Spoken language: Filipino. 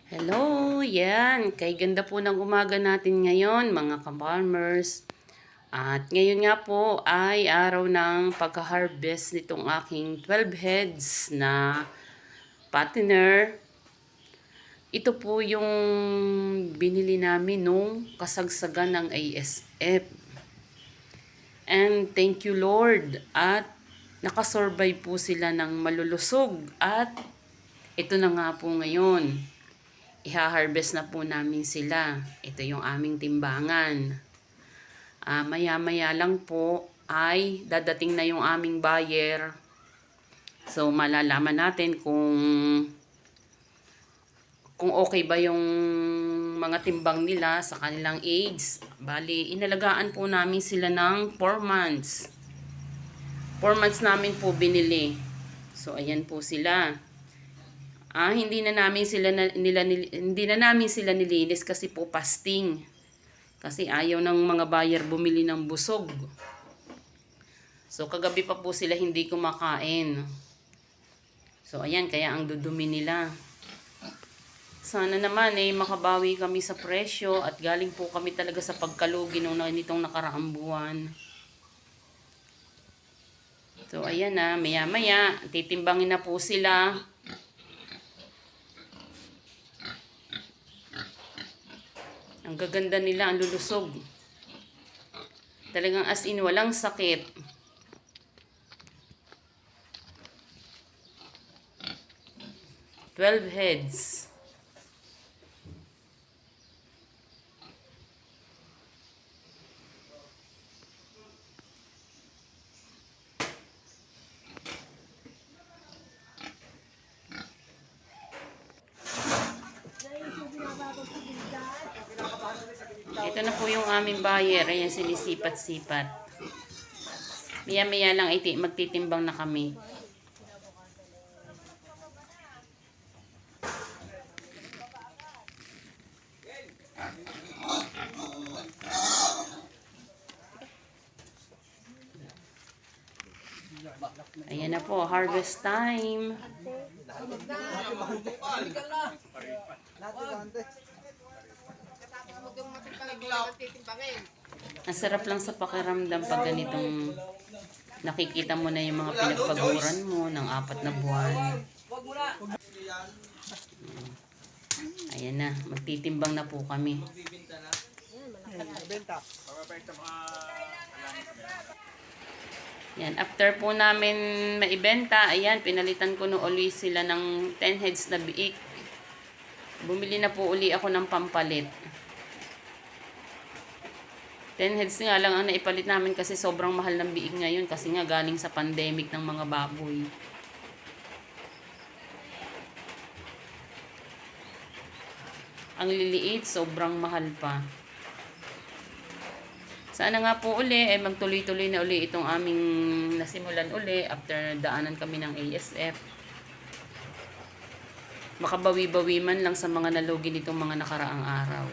Hello, yan. Kay ganda po ng umaga natin ngayon, mga ka-farmers. At ngayon nga po ay araw ng pagka-harvest nitong aking 12 heads na patiner. Ito po yung binili namin nung kasagsagan ng ASF. And thank you Lord. At nakasurvive po sila ng malulusog. At ito na nga po ngayon. Iha-harvest na po namin sila. Ito yung aming timbangan. Maya-maya lang po ay dadating na yung aming buyer. So malalaman natin kung okay ba yung mga timbang nila sa kanilang age. Bali, inalagaan po namin sila ng 4 months. 4 months namin po binili. So ayan po sila. Hindi na namin sila nilinis kasi po fasting. Kasi ayaw ng mga buyer bumili ng busog. So kagabi pa po sila hindi kumakain. So ayan, kaya ang dudumi nila. Sana naman makabawi kami sa presyo at galing po kami talaga sa pagkalugi nitong nakaraang buwan. So ayan na, maya-maya titimbangin na po sila. Ang gaganda nila, ang lulusog. Talagang as in, walang sakit. Twelve heads. Ito na po yung aming buyer. Ayan, sinisipat-sipat. Maya-maya lang magtitimbang na kami. Ayan na po, harvest time. Ang sarap lang sa pakiramdam pag ganitong nakikita mo na yung mga pinagpaguran mo ng 4 na buwan. Ayan na, magtitimbang na po kami. Yan, after po namin maibenta, ayan, pinalitan ko no uli sila ng 10 heads na biik. Bumili na po uli ako ng pampalit. 10 heads nga lang ang naipalit namin kasi sobrang mahal ng biik ngayon kasi nga galing sa pandemic ng mga baboy. Ang liliit, sobrang mahal pa. Sana nga po uli, magtuloy-tuloy na uli itong aming nasimulan uli after daanan kami ng ASF. Makabawi-bawi man lang sa mga nalugi nitong mga nakaraang araw.